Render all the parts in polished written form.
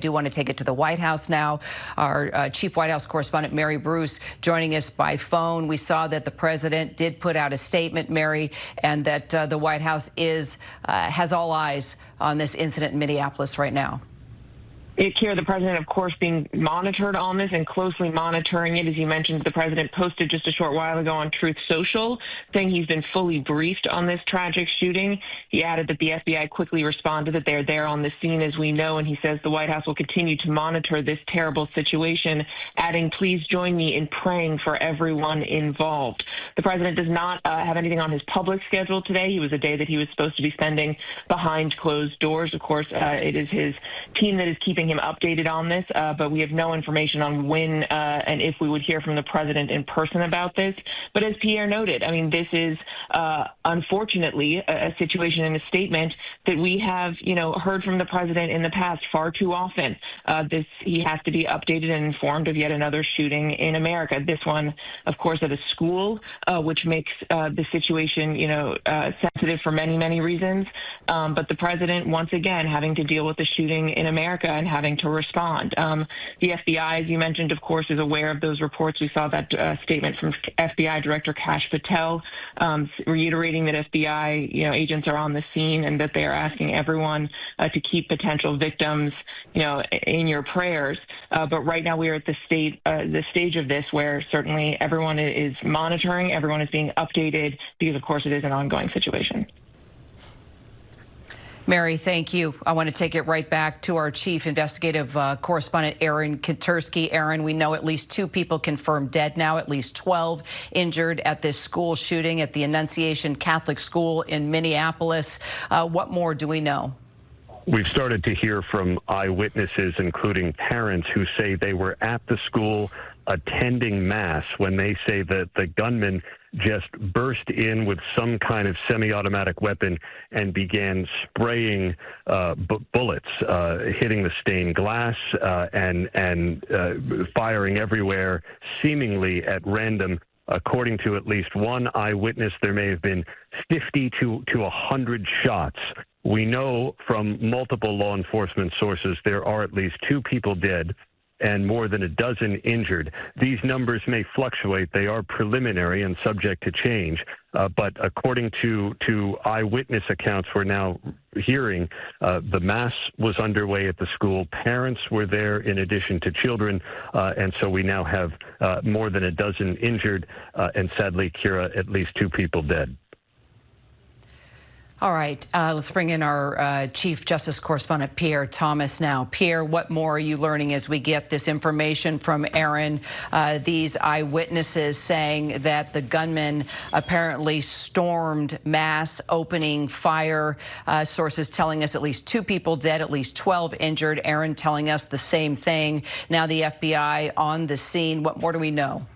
Do want to take it to the White House now. Our chief White House correspondent, Mary Bruce, joining us by phone. We saw that the president did put out a statement, Mary, and that the White House has all eyes on this incident in Minneapolis right now. Kira, the president, of course, being monitored on this and closely monitoring it. As you mentioned, the president posted just a short while ago on Truth Social saying he's been fully briefed on this tragic shooting. He added that the FBI quickly responded, that they're there on the scene, as we know, and he says the White House will continue to monitor this terrible situation, adding, please join me in praying for everyone involved. The president does not have anything on his public schedule today. It was a day that he was supposed to be spending behind closed doors. Of course, it is his team that is keeping him updated on this, but we have no information on when and if we would hear from the president in person about this. But as Pierre noted, I mean, this is unfortunately a situation and a statement that we have, heard from the president in the past far too often. He has to be updated and informed of yet another shooting in America. This one, of course, at a school, which makes the situation, sensitive for many, many reasons. But the president, once again, having to deal with the shooting in America and having to respond. The FBI, as you mentioned, of course, is aware of those reports. We saw that statement from FBI Director Kash Patel reiterating that FBI, agents are on the scene and that they are asking everyone to keep potential victims, in your prayers. But right now we are at the stage of this where certainly everyone is monitoring, everyone is being updated because, of course, it is an ongoing situation. Mary, thank you. I want to take it right back to our chief investigative correspondent, Aaron Katursky. Aaron, we know at least 2 people confirmed dead now, at least 12 injured at this school shooting at the Annunciation Catholic School in Minneapolis. What more do we know? We've started to hear from eyewitnesses, including parents, who say they were at the school attending Mass when they say that the gunman just burst in with some kind of semi-automatic weapon and began spraying bullets, hitting the stained glass and firing everywhere, seemingly at random. According to at least one eyewitness, there may have been 50 to 100 shots. We know from multiple law enforcement sources there are at least 2 people dead and more than a dozen injured. These numbers may fluctuate. They are preliminary and subject to change. But according to eyewitness accounts we're now hearing, the Mass was underway at the school. Parents were there in addition to children. And so we now have more than a dozen injured and sadly, Kira, at least 2 people dead. All right, let's bring in our Chief Justice Correspondent, Pierre Thomas now. Pierre, what more are you learning as we get this information from Aaron? These eyewitnesses saying that the gunman apparently stormed Mass, opening fire. Sources telling us at least 2 people dead, at least 12 injured. Aaron telling us the same thing. Now the FBI on the scene. What more do we know?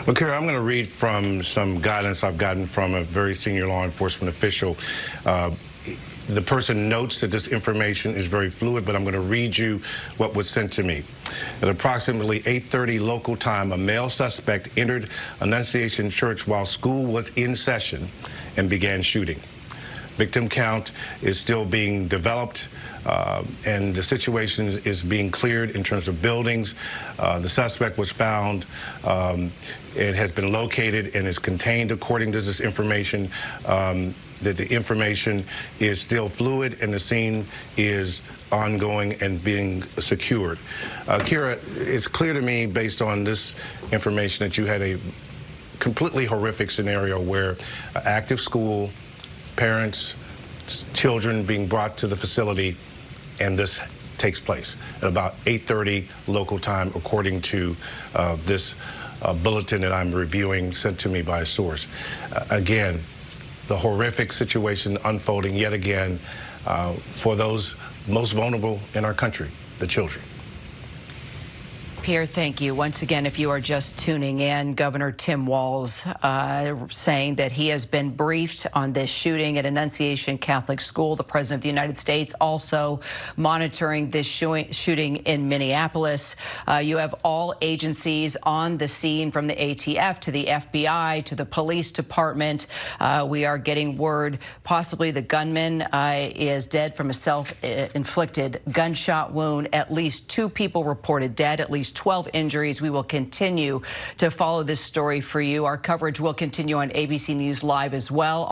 Well, Kara, I'm going to read from some guidance I've gotten from a very senior law enforcement official. The person notes that this information is very fluid, but I'm going to read you what was sent to me. At approximately 8:30 local time, a male suspect entered Annunciation Church while school was in session and began shooting. Victim count is still being developed, and the situation is being cleared in terms of buildings. The suspect was found and has been located and is contained according to this information. That the information is still fluid and the scene is ongoing and being secured. Kira, it's clear to me based on this information that you had a completely horrific scenario where an active school, parents, children being brought to the facility, and this takes place at about 8:30 local time, according to this bulletin that I'm reviewing sent to me by a source. Again, the horrific situation unfolding yet again for those most vulnerable in our country, the children. Pierre, thank you. Once again, if you are just tuning in, Governor Tim Walz saying that he has been briefed on this shooting at Annunciation Catholic School. The President of the United States also monitoring this shooting in Minneapolis. You have all agencies on the scene, from the ATF to the FBI to the police department. We are getting word possibly the gunman is dead from a self-inflicted gunshot wound. At least 2 people reported dead, at least 12 injuries. We will continue to follow this story for you. Our coverage will continue on ABC News Live as well.